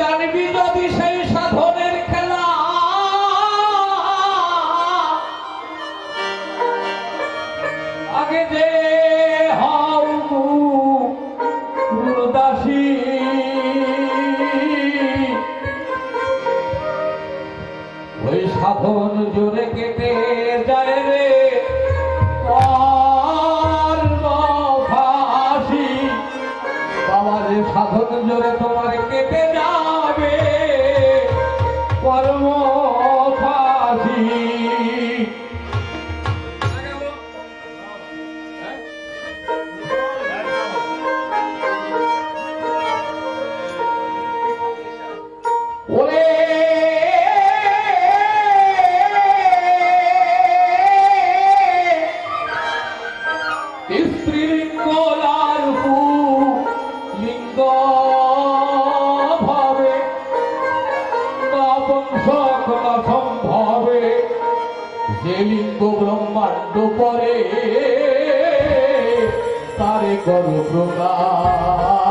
জানবি যদি সেই সাধনের খেলা আগে যে হও গুরুদাসী ওই সাধন জোরে কেটে যায় রে ফাঁসি বাবা রে সাধন জোরে তোমার কেটে যাবে কর্ম ফাঁসি ওরে স্ত্রীলিঙ্গ আর লিঙ্গ ভাবে বংশ সম্ভবে যে লিঙ্গ ব্রহ্মাণ্ড পরে তারে কর প্রকাশী